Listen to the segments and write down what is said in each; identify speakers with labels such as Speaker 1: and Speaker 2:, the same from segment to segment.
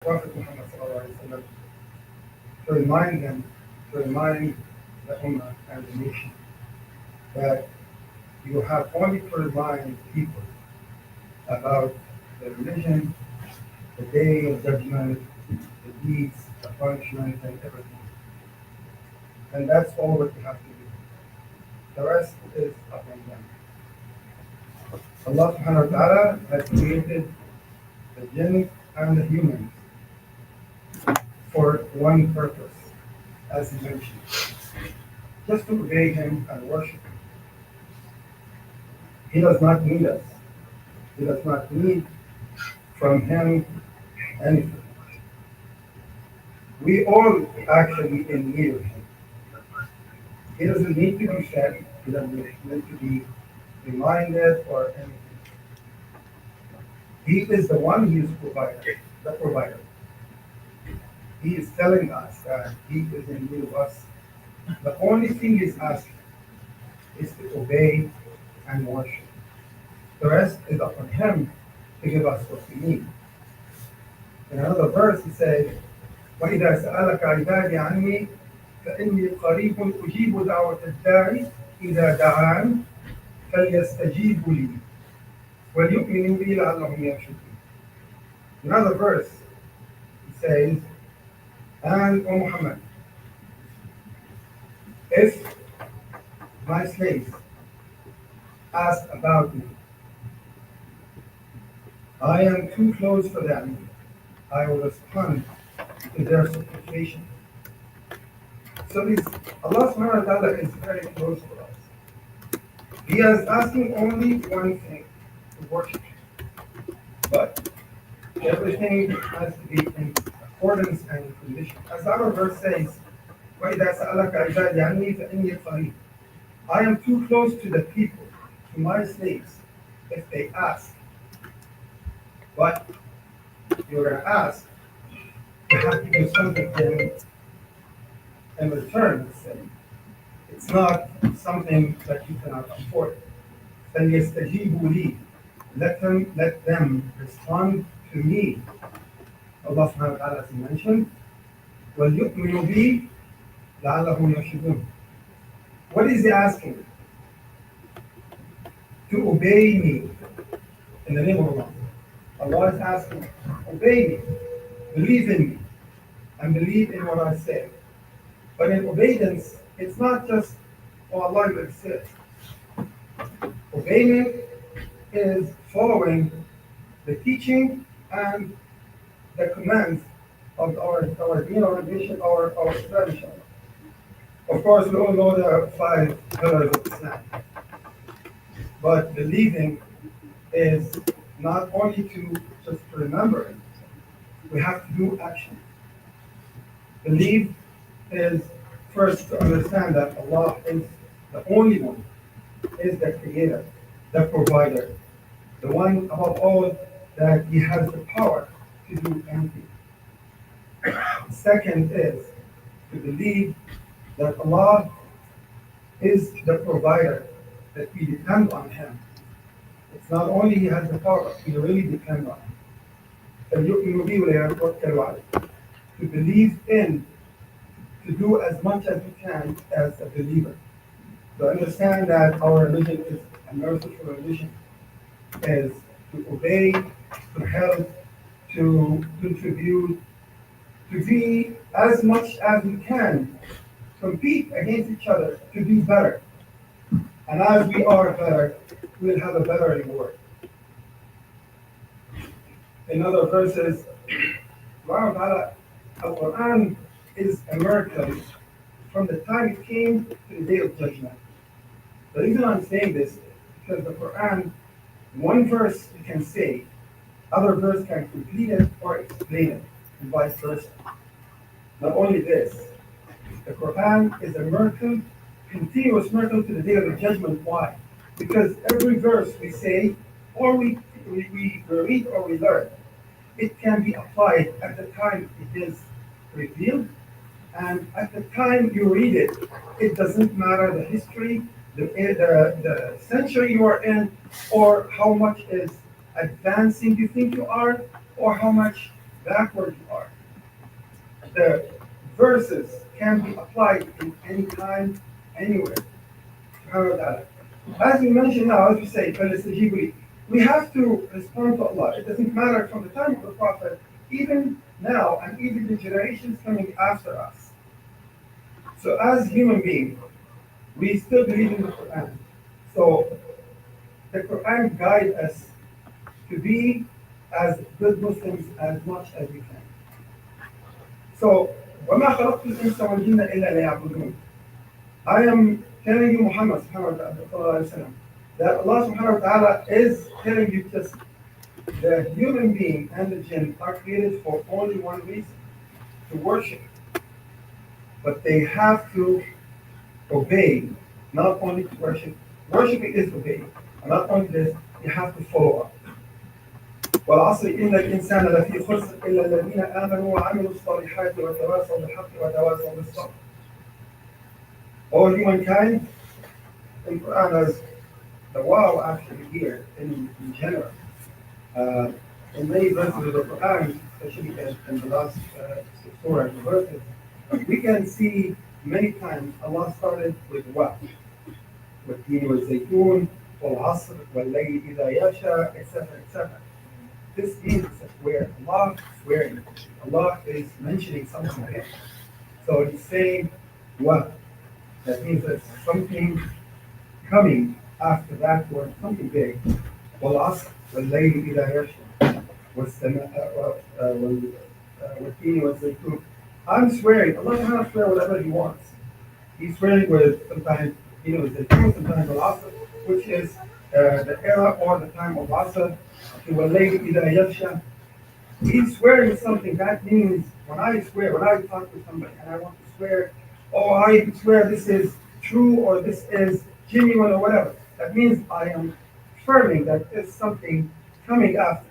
Speaker 1: Prophet Muhammad ﷺ to remind them, to remind the Ummah and the nation that you have only to remind people about the religion, the day of judgment, the deeds, the punishment, and everything. And that's all that you have to do. The rest is upon them. Allah subhanahu wa ta'ala has created the jinn and the humans for one purpose, as he mentioned, just to obey him and worship him. He does not need us. He does not need from him anything. We all actually in need of him. He doesn't need to be fed. He doesn't need to be reminded or anything. He is the one who is provider, the provider. He is telling us that he is in need of us. The only thing he's asking is to obey and worship. The rest is upon him to give us what we need. In another verse he says, وَإِذَا سَأَلَكَ عِبَادِي عَنِّي فَإِنِّي قَرِيبٌ أُجِيبُ دَعْوَةَ الدَّاعِ إِذَا دَعَانِ فَلْيَسْتَجِيبُوا لِي وَلْيُؤْمِنُوا بِي لَعَلَّهُمْ يَرْشُدُونَ. Another verse he says, and O Muhammad, if my slaves ask about me, I am too close for them. I will respond to their supplication. So this Allah subhanahu wa ta'ala is very close for us. He is asking only one thing, to worship Him. But everything has to be in accordance and in condition. As our verse says, وَإِذَا سَأَلَكَ عِبَادِي عَنِّي فَإِنِّي قَرِيبٌ. I am too close to the people, to my slaves, if they ask. But you're going to ask, you have to do something in return, let's say. It's not something that you cannot afford. فَلْيَسْتَجِيبُوا لِي. Let them respond to me. Allah subhanahu wa ta'ala as he mentioned, وَلْيُؤْمِنُوا بِي لَعَلَّهُمْ يَرْشُدُونَ. What is he asking? To obey me in the name of Allah. Allah is asking, obey me, believe in me, and believe in what I say. But in obedience, it's not just, oh Allah will accept. Obeying is following the teaching and the commands of our deen, our religion, our tradition. Of course, we all know the 5 pillars of Islam. But believing is not only to just remember it, we have to do action. Believe is first to understand that Allah is the only one, is the creator, the provider, the one above all that He has the power to do anything. Second is to believe that Allah is the provider, that we depend on Him. It's not only He has the power, but we really depend on Him. فَلْيُؤْمِنُوا بِي وَلْيَتَوَكَّلُوا عَلَيْهِ. To believe in, to do as much as we can as a believer. To understand that our religion is a merciful religion, is to obey, to help, to contribute, to be as much as we can, compete against each other to do better. And as we are better, we'll have a better reward. In other verses, Al-Quran is a miracle from the time it came to the day of judgment. The reason I'm saying this is because the Quran, one verse you can say, other verse can complete it or explain it, and vice versa. Not only this, the Quran is a miracle, continuous miracle to the day of the judgment. Why? Because every verse we say, or we read or we learn, it can be applied at the time it is revealed, and at the time you read it, it doesn't matter the history, the century you are in, or how much is advancing you think you are, or how much backward you are. The verses can be applied in any time, anywhere. Subhanahu wa ta'ala. As we mentioned now, as we say, فَلَسْتَجِيبُ لِي. We have to respond to Allah. It doesn't matter from the time of the Prophet, even now, and even the generations coming after us. So as human beings, we still believe in the Quran. So the Quran guides us to be as good Muslims as much as we can. So, وَمَا خَلَقْتُ الْإِنسَ وَالْجِنَّ إِلَّا لِيَعْبُدُونَ. I am telling you, Muhammad subhanahu wa ta'ala, that Allah subhanahu wa ta'ala is telling you just the human being and the jinn are created for only one reason, to worship. But they have to obey, not only to worship. Worshiping is obeying. And not only this, you have to follow up. والعصر إن الإنسان لفي خسر إلا الذين آمنوا وعملوا الصالحات وتواصوا بالحق وتواصوا بالصبر. All humankind in Quran has the wow actually here in general. In many verses of the Quran, especially in the last surah and verses, we can see many times Allah started with what? والتين والزيتون والعصر والليل إذا يغشى, etc., etc. This means it's a swear. Allah is swearing. Allah is mentioning something here. So he's saying what? That means there's something coming after that word, something big. والعصر والليل إذا يغشى والتين والزيتون. I'm swearing. Allah cannot swear whatever He wants. He's swearing with sometimes الزيتون, sometimes al-asr, which is the era or the time of asr. وَاللَّيْلِ إِذَا يَغْشَى. He's swearing something. That means when I swear, when I talk to somebody and I want to swear, oh, I swear this is true or this is genuine or whatever. That means I am affirming that there's something coming after.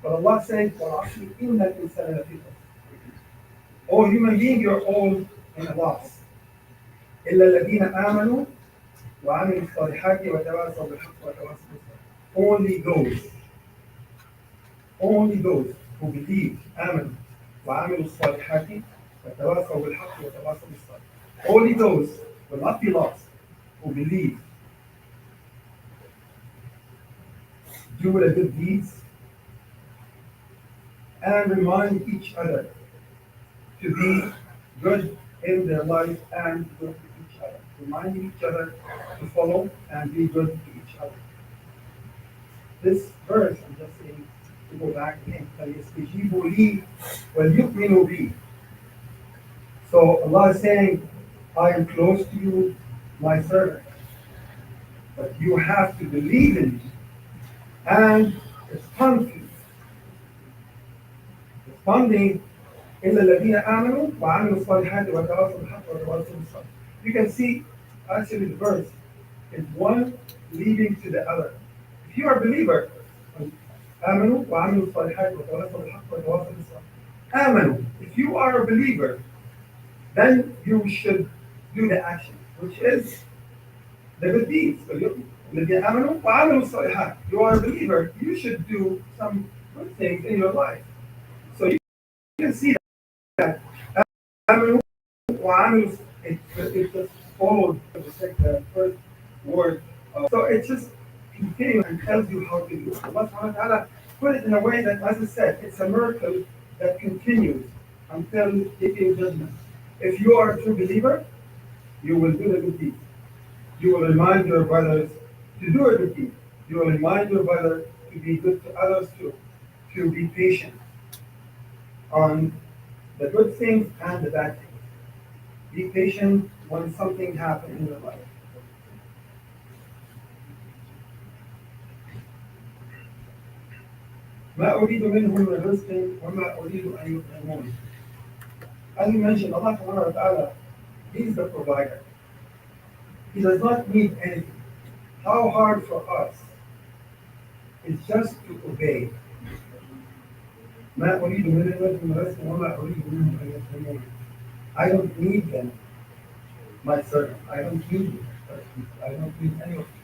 Speaker 1: But Allah says, وَالْعَصْرِ إِنَّ الْإِنسَانَ لَفِي خُسْرٍ. Oh, human being, you're all in a loss. إِلَّا الَّذِينَ آمَنُوا وَعَمِلُوا الصَّالِحَاتِ وَتَوَاصَوْا بِالْحَقِّ وَتَوَاصَوْا بِالصَّبْرِ. Only those who believe, آمنوا وعملوا الصالحات وتواصوا بالحق وتواصوا بالصبر. Only those will not be lost who believe, do the good deeds, and remind each other to be good in their life and good to each other. Reminding each other to follow and be good to each other. This verse, I'm just saying, to go back again, فَلْيَسْتَجِيبُوا لِي وَلْيُؤْمِنُوا بِي. So Allah is saying, I am close to you, my servant, but you have to believe in me and respond to me. Responding, إِلَّا الَّذِينَ آمَنُوا وَعَمِلُوا الصَّالِحَاتِ وَتَوَاصَوْا بِالْحَقِّ وَتَوَاصَوْا بِالصَّبْرِ. You can see, actually, the verse is one leading to the other. If you are a believer, آمنوا وعملوا الصالحات وتواصوا بالحق وتواصوا بالصبر. آمنوا. If you are a believer, then you should do the action, which is the good deeds. الذين آمنوا وعملوا الصالحات. You are a believer, you should do some good things in your life. So you can see that آمنوا وعملوا, it just followed the first word. So it just continues and tells you how to do it. Allah subhanahu wa ta'ala put it in a way that, as I said, it's a miracle that continues until it is judgment. If you are a true believer, you will do the good deeds. You will remind your brothers to do a good deed. You will remind your brother to be good to others too, to be patient on the good things and the bad things. Be patient when something happens in your life. ما أريد منهم من رزق وما أريد أن يطعمون. As you mentioned, Allah subhanahu wa ta'ala, He is the provider. He does not need anything. How hard for us is just to obey. ما أريد منهم من رزق وما أريد منهم أن يطعمون. I don't need them, my servant. I don't need you. I don't need any of you.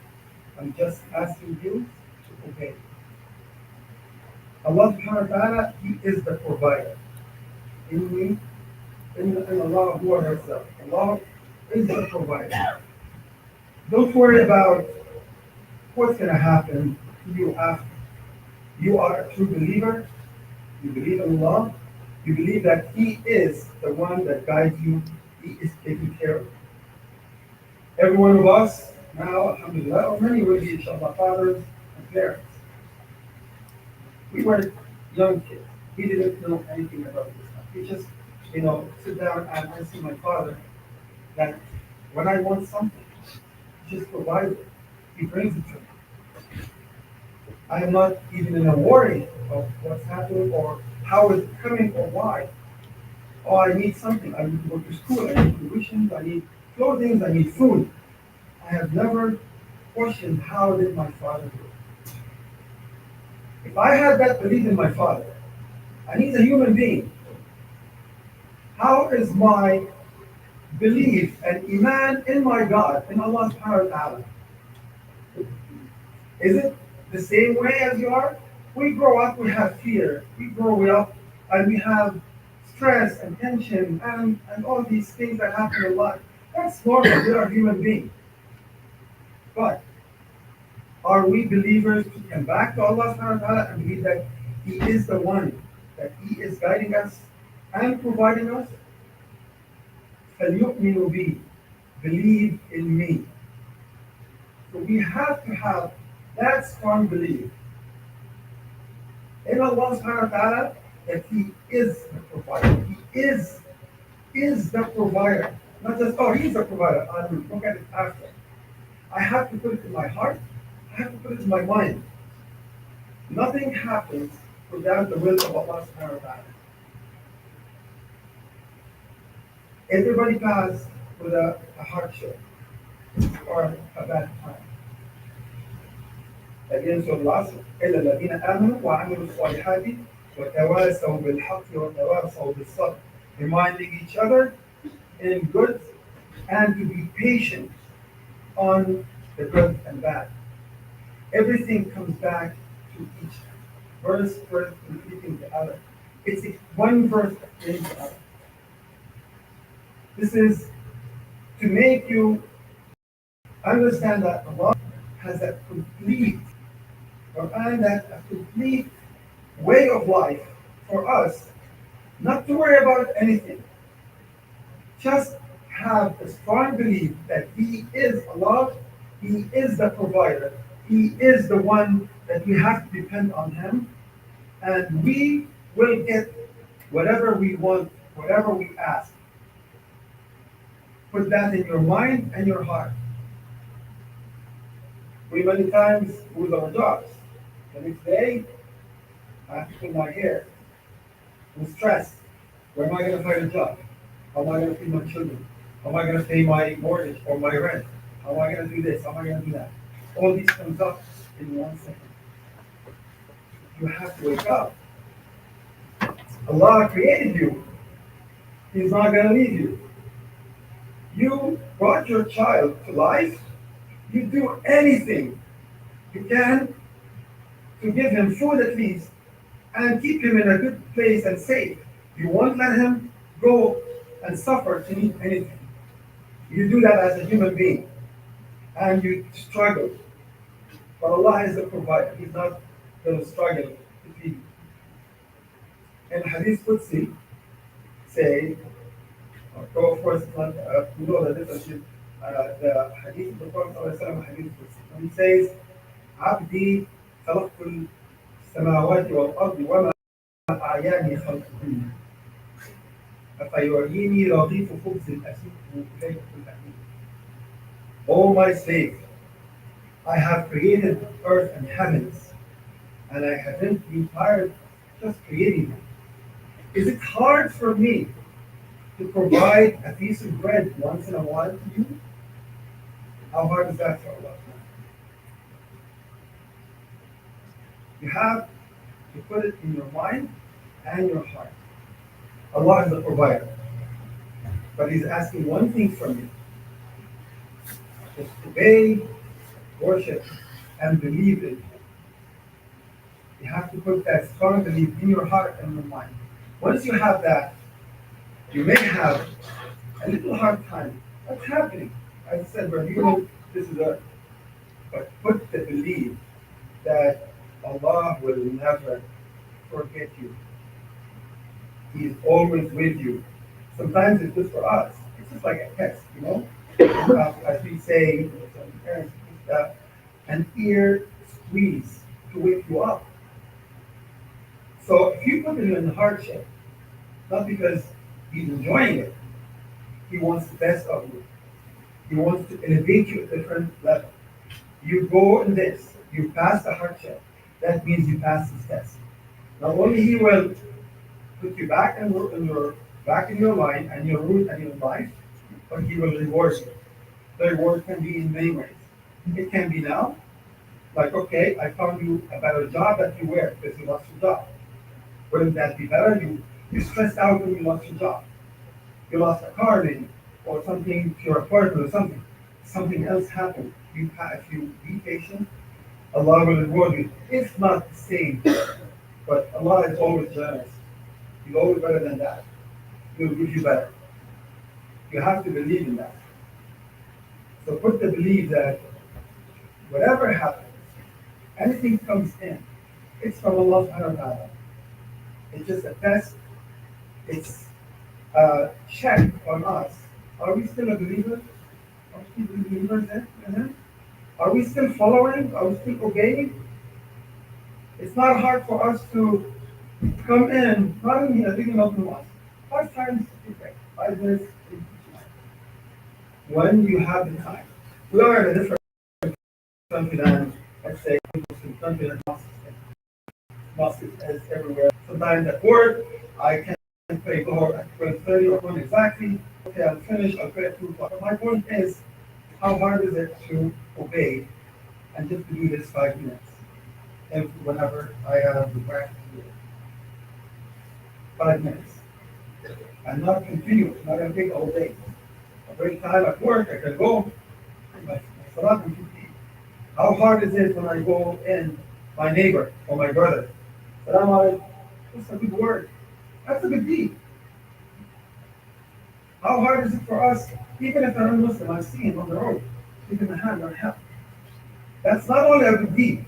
Speaker 1: I'm just asking you to obey. Allah subhanahu wa ta'ala, He is the provider. In Allah who herself. Allah is the provider. Don't worry about what's going to happen to you after. You are a true believer. You believe in Allah. You believe that He is the one that guides you. He is taking care of you. Every one of us now, alhamdulillah, or many will be, inshallah, fathers and parents. We were young kids. We didn't know anything about this stuff. We just, sit down and I see my father that when I want something, he just provides it. He brings it to me. I am not even in a worry of what's happening or how it's coming or why. Oh, I need something. I need to go to school. I need tuition. I need clothing. I need food. I have never questioned how did my father do it. If I had that belief in my father, and he's a human being, how is my belief and iman in my God, in Allah subhanahu wa ta'ala? Is it the same way as you are? We grow up, we have fear. We grow up and we have stress and tension and all these things that happen in life. That's normal. We are human beings. But are we believers to come back to Allah subhanahu wa ta'ala and believe that He is the one, that He is guiding us and providing us? فَلْيُؤْمِنُوا بِي, believe in me. So we have to have that strong belief in Allah subhanahu wa ta'ala that He is the provider. He is the provider. Not just, oh, He's the provider. I will look at it after. I have to put it in my heart. I have to put it in my mind. Nothing happens without the will of Allah subhanahu wa ta'ala. Everybody passed with a hardship or a bad time. Again, so Allah إِلَّا الَّذِينَ آمَنُوا وَعَمِلُوا الصَّالِحَاتِ وَتَوَاصَوْا بِالْحَقِّ وَتَوَاصَوْا بِالصَّبْرِ, reminding each other in good and to be patient on the good and bad. Everything comes back to each verse completing the other. It's one verse explaining the other. This is to make you understand that Allah has a complete Quran, that a complete way of life for us, not to worry about anything. Just have a strong belief that He is Allah, He is the provider, He is the one that we have to depend on Him, and we will get whatever we want, whatever we ask. Put that in your mind and your heart. We many times lose our jobs. The next day, I have to pull my hair. I'm stressed. Where am I going to find a job? How am I going to feed my children? How am I going to pay my mortgage or my rent? How am I going to do this? How am I going to do that? All these comes up in 1 second. You have to wake up. Allah created you. He's not going to leave you. You brought your child to life. You do anything you can to give him food at least and keep him in a good place and safe. You won't let him go and suffer to need anything. You do that as a human being and you struggle. But Allah is the provider. He's not going to struggle to feed you. And Hadith Qudsi say, so of course, we know the difference in the Hadith of the Prophet ﷺ, Hadith Qudsi. And he says, عبدي خلقت السماوات والأرض وما أعياني خلقهن أفيعيني رغيف خبز أسيبه إليك الأمين. O my slave, I have created earth and heavens, and I haven't been tired just creating them. Is it hard for me to provide a piece of bread once in a while to you? How hard is that for Allah? You have to put it in your mind and your heart. Allah is the provider. But He's asking one thing from you. Just obey, worship, and believe in Him. You have to put that strong belief in your heart and your mind. Once you have that, you may have a little hard time. What's happening? As I said, we're human, this is a, but put the belief that Allah will never forget you. He is always with you. Sometimes it's just for us. It's just like a test, you know? As we say, some parents use that, an ear squeeze to wake you up. So if you put him in hardship, not because he's enjoying it, he wants the best of you. He wants to elevate you at a different level. You go in this, you pass the hardship, that means you pass this test. Not only he will put you back in your line and your route and your life, but he will reward you. The reward can be in many ways. It can be now, like okay, I found you a better job that you wear because you lost your job. Wouldn't that be better? You stressed out when you lost your job. You lost a car maybe, or something to your apartment or something. Something else happened. If you be patient, Allah will reward you. It's not the same, but Allah is always generous. He's always better than that. He will give you better. You have to believe in that. So put the belief that whatever happens, anything comes in, it's from Allah subhanahu wa ta'ala. It's just a test. It's a check on us. Are we still a believer? Are we still believers in Him? Are we still following? Are we still obeying? It's not hard for us to come in, not in here, thinking of the mosque. 5 times a day, 5 minutes each night. When you have the time. We are in a different country than, let's say, Muslim country and mosques is everywhere. Sometimes at work, I can pray Dhuhr at 12:30 or 1 exactly. Okay, I'm finished, I'll pray at 2 o'clock. My point is, how hard is it to obey and just to do this 5 minutes? And whenever I have the breath to do it. 5 minutes. And not continuous, not going to take all day. A break time at work, I can go. My salat will complete. How hard is it when I go in my neighbor or my brother? Salam alaikum. That's a good word. That's a good deed. How hard is it for us, even if I'm a Muslim, I see him on the road, give him a hand or help. That's not only a good deed,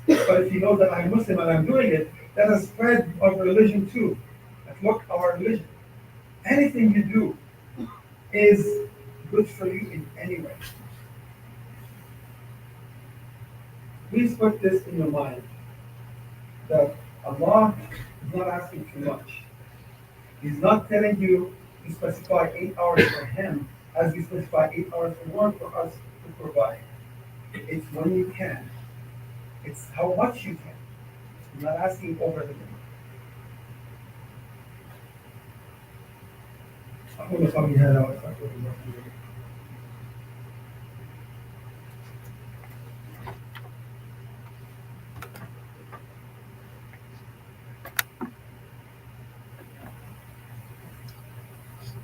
Speaker 1: but if you know that I'm Muslim and I'm doing it, that's a spread of religion too. Like, look, our religion. Anything you do is good for you in any way. Please put this in your mind that Allah is not asking too much. He's not telling you to specify 8 hours for Him as we specify 8 hours for work for us to provide. It's when you can. It's how much you can. I'm not asking over the limit. أقول قولي هذا وأستغفر الله لي ولكم.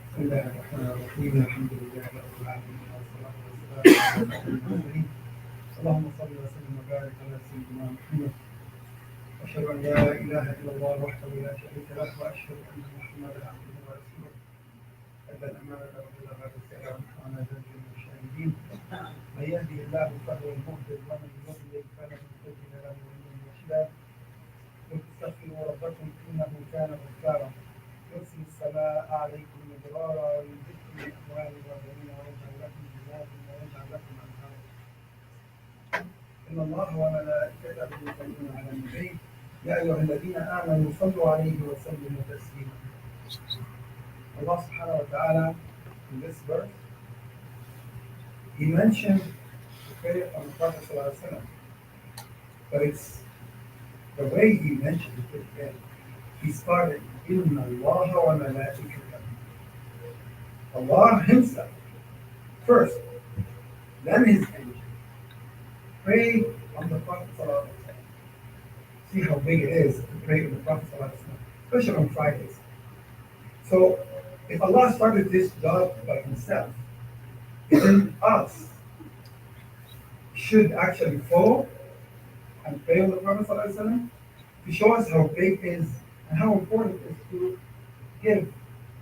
Speaker 1: بسم الله الرحمن الرحيم الحمد لله رب العالمين والصلاة والسلام على أشرف المرسلين اللهم صل وسلم وبارك على سيدنا محمد أشهد أن لا إله إلا الله وحده لا شريك له وأشهد أن محمدا عبده ورسوله أدى الأمانة وبلغ الرسالة ونحن على ذلك من الشاهدين من يهدي الله فهو المهتد ومن يضلل فلن تجد له وليا مرشدا واستغفروا ربكم إنه كان غفارا يرسل السماء عليكم مدرارا ويمددكم بأموال وبنين ويجعل لكم جنات ويجعل لكم أنهارا إن الله وملائكته يصلون على النبي يا أيها الذين آمنوا صلوا عليه وسلموا تسليما. Allah subhanahu wa ta'ala in this verse, He mentioned the prayer of the Prophet sallallahu alaihi wasallam, but it's the way He mentioned it again. He started, Inna Allah wa malaikatahu. Allah Himself first, then His angel. Pray on the Prophet sallallahu alaihi wasallam. See how big it is to pray on the Prophet sallallahu alaihi wasallam, especially on Fridays. So, if Allah started this job by Himself, then us should actually follow and pray on the Prophet ﷺ. to show us how big it is and how important it is to give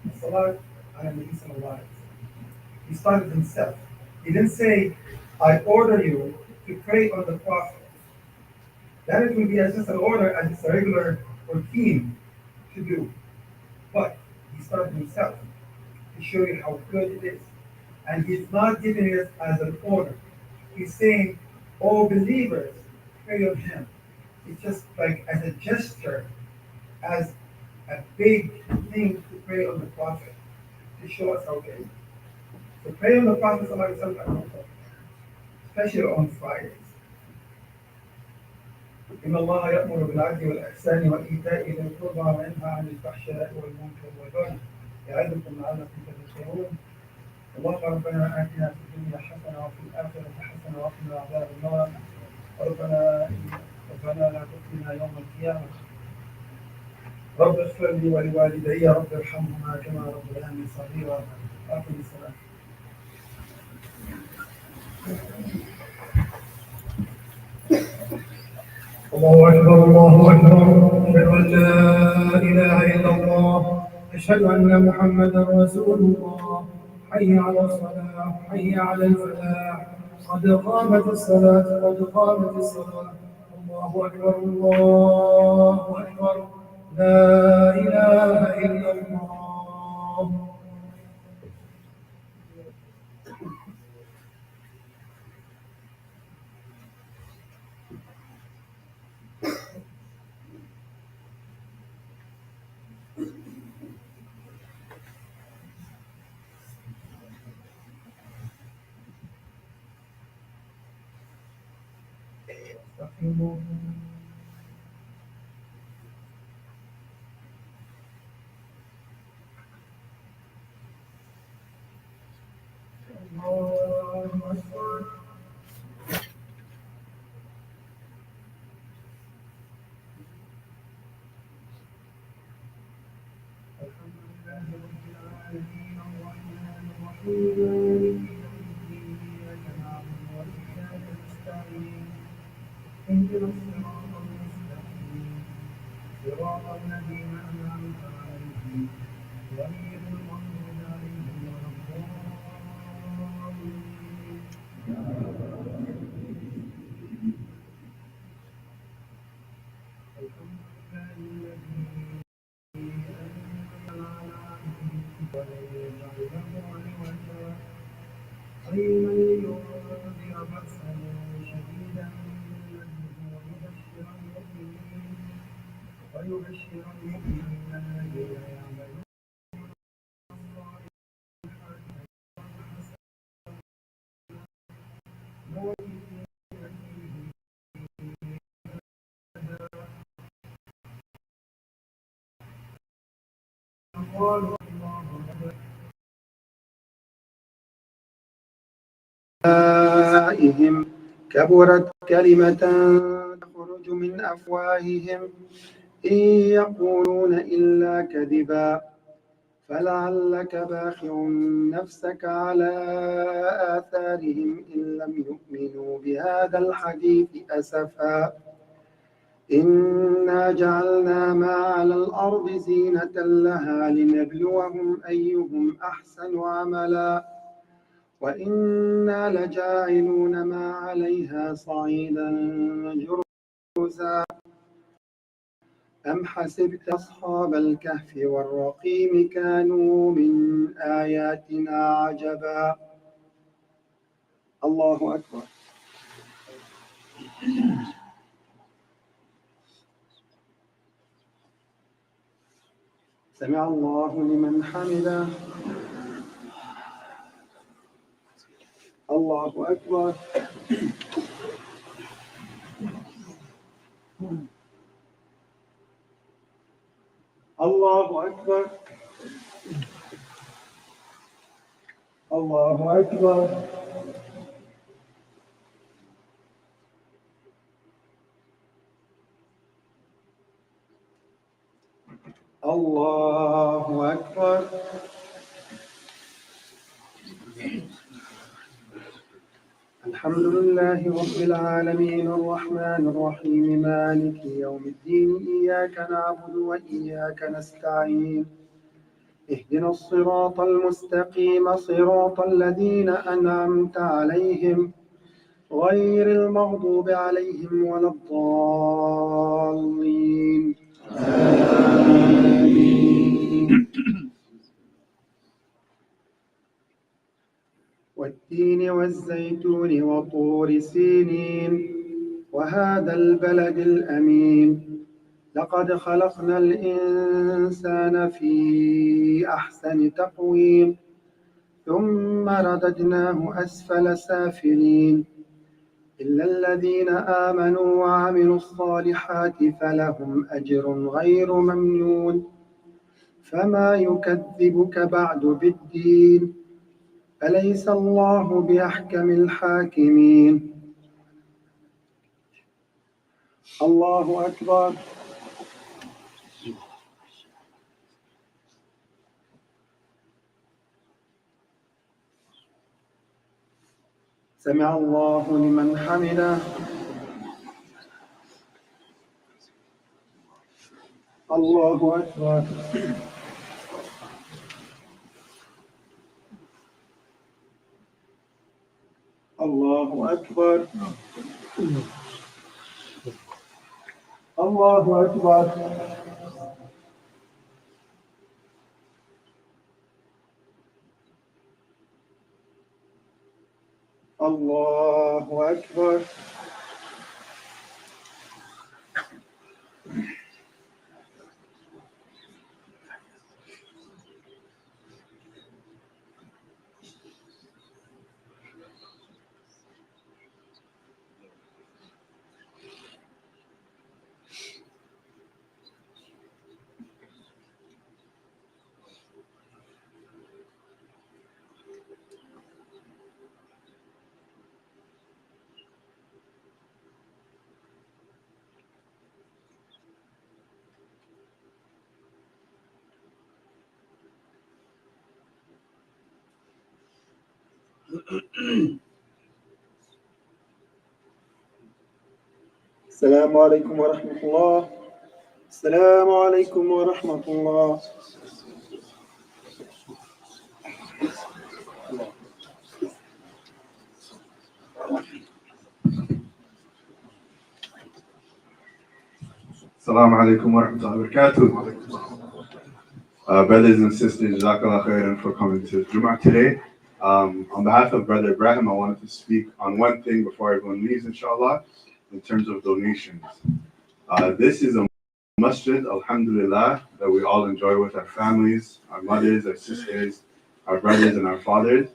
Speaker 1: the salat ala Nabi sallallahu alayhi wa sallam. He started himself. He didn't say, I order you to pray on the Prophet. Then it will be as just an order, as it's a regular routine to do. But he started himself to show you how good it is. And he's not giving it as an order. He's saying, all believers, pray on him. It's just like as a gesture, as a big thing to pray on the Prophet, to show us how big. So pray on the Prophet, especially on Fridays. إن الله يأمر بالعدل والإحسان وإيتاء ذي القربى وينهى عن الفحشاء والمنكر والبغي يعظكم لعلكم تذكرون اللهم ربنا آتنا في الدنيا حسنة وفي الآخرة حسنة وقنا عذاب النار ربنا لا تخزنا يوم القيامة رب اغفر لي ولوالدي رب ارحمهما كما ربياني صغيرا آخر السلام. الله أكبر الله أكبر أشهد أن لا إله إلا الله أشهد أن محمدا رسول الله حي على الصلاة حي على الفلاح قد قامت الصلاة قد قامت الصلاة الله أكبر الله أكبر لا إله إلا الله. اهدنا الصراط المستقيم صراط الذين أنعمت عليهم غير المغضوب عليهم ولا الضالين. الحمد لله الذي أنزل على عبده الكتاب ولم يجعل له عوجا قيما لينذر بأسا شديدا ويبشر المؤمنين الذين يعملون الصالحين كبرت كلمة تخرج من أفواههم إن يقولون إلا كذبا فلعلك باخع نفسك على آثارهم إن لم يؤمنوا بهذا الحديث أسفا إنا جعلنا ما على الأرض زينة لها لنبلوهم أيهم أحسن عملا وإنا لجاعلون ما عليها صعيدا جرزا أم حسبت أصحاب الكهف والرقيم كانوا من آياتنا عجبا. الله أكبر. سمع الله لمن حمده. الله أكبر. الله أكبر. الله أكبر. الله أكبر. الحمد
Speaker 2: الحمد لله رب العالمين الرحمن الرحيم مالك يوم الدين إياك نعبد وإياك نستعين اهدنا الصراط المستقيم صراط الذين أنعمت عليهم غير المغضوب عليهم ولا الضالين آمين. والتين والزيتون وطور سينين وهذا البلد الأمين لقد خلقنا الإنسان في أحسن تقويم ثم رددناه أسفل سافلين إلا الذين آمنوا وعملوا الصالحات فلهم أجر غير ممنون فما يكذبك بعد بالدين أليس الله بأحكم الحاكمين الله أكبر سمع الله لمن حمده الله أكبر الله أكبر الله أكبر الله أكبر السلام عليكم ورحمة الله السلام عليكم ورحمة الله
Speaker 3: Assalamu alaikum wa rahmatullahi wa barakatuh. Brothers and sisters, Jazakallah khairan for coming to Jumaah today. On behalf of Brother Ibrahim, I wanted to speak on one thing before everyone leaves, inshallah, in terms of donations. This is a masjid, alhamdulillah, that we all enjoy with our families, our mothers, our sisters, our brothers, and our fathers,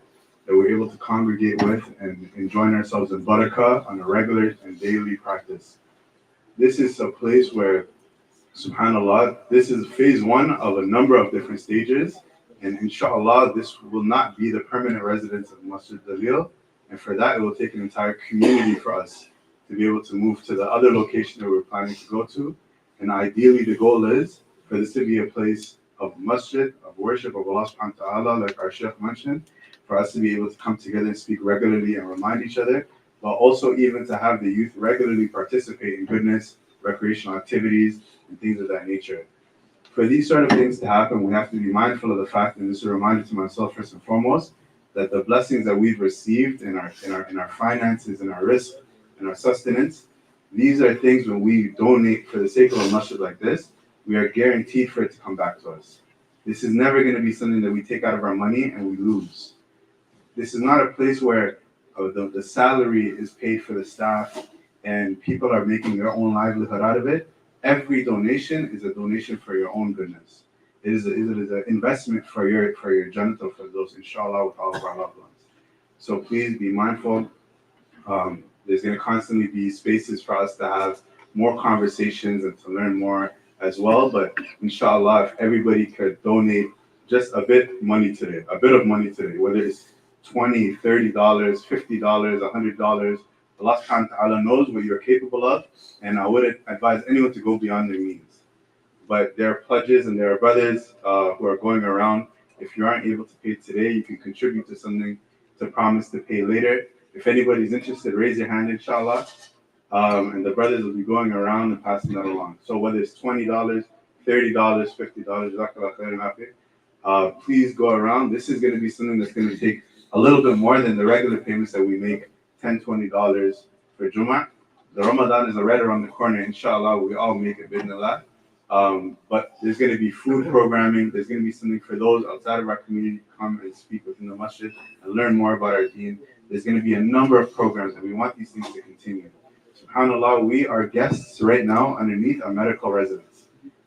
Speaker 3: that we're able to congregate with and enjoy ourselves in barakah on a regular and daily practice. This is a place where, subhanallah, this is phase one of a number of different stages. And inshallah, this will not be the permanent residence of Masjid Dalil. And for that, it will take an entire community for us to be able to move to the other location that we're planning to go to. And ideally, the goal is for this to be a place of masjid, of worship of Allah subhanahu wa ta'ala, like our Shaykh mentioned, for us to be able to come together and speak regularly and remind each other, but also even to have the youth regularly participate in goodness, recreational activities, and things of that nature. For these sort of things to happen, we have to be mindful of the fact, and this is a reminder to myself first and foremost, that the blessings that we've received in our finances, in our risk, in our sustenance, these are things when we donate for the sake of a masjid like this, we are guaranteed for it to come back to us. This is never going to be something that we take out of our money and we lose. This is not a place where the salary is paid for the staff and people are making their own livelihood out of it. Every donation is a donation for your own goodness. It is an investment for your Jannatul Firdaus, inshallah, with all of our loved ones. So please be mindful. There's going to constantly be spaces for us to have more conversations and to learn more as well. But inshallah, if everybody could donate just a bit of money today, whether it's $20, $30, $50, $100, Allah subhanahu wa ta'ala knows what you're capable of, and I wouldn't advise anyone to go beyond their means. But there are pledges and there are brothers who are going around. If you aren't able to pay today, you can contribute to something to promise to pay later. If anybody's interested, raise your hand, inshallah. And the brothers will be going around and passing that along. So whether it's $20, $30, $50, jazakallah khairan afi, please go around. This is going to be something that's going to take a little bit more than the regular payments that we make, $10, $20 for Jumaah. The Ramadan is right around the corner, inshallah. We all make it, bidnillah. But there's going to be food programming. There's going to be something for those outside of our community to come and speak within the masjid and learn more about our deen. There's going to be a number of programs, and we want these things to continue. SubhanAllah, we are guests right now underneath a medical residence.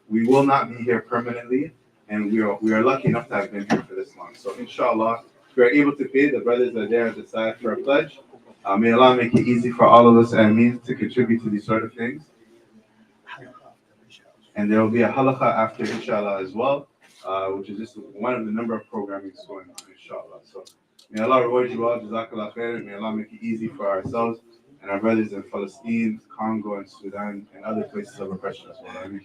Speaker 3: We will not be here permanently, and we are lucky enough to have been here for this long. So inshallah, if we are able to pay, the brothers are there at the side for a pledge. May Allah make it easy for all of us, Ameen, to contribute to these sort of things. And there will be a halakha after, inshallah, as well, which is just one of the number of programmings going on, inshallah. So may Allah reward you all, jazakallah khair, and may Allah make it easy for ourselves and our brothers in Palestine, Congo, and Sudan, and other places of oppression as well. Ameen.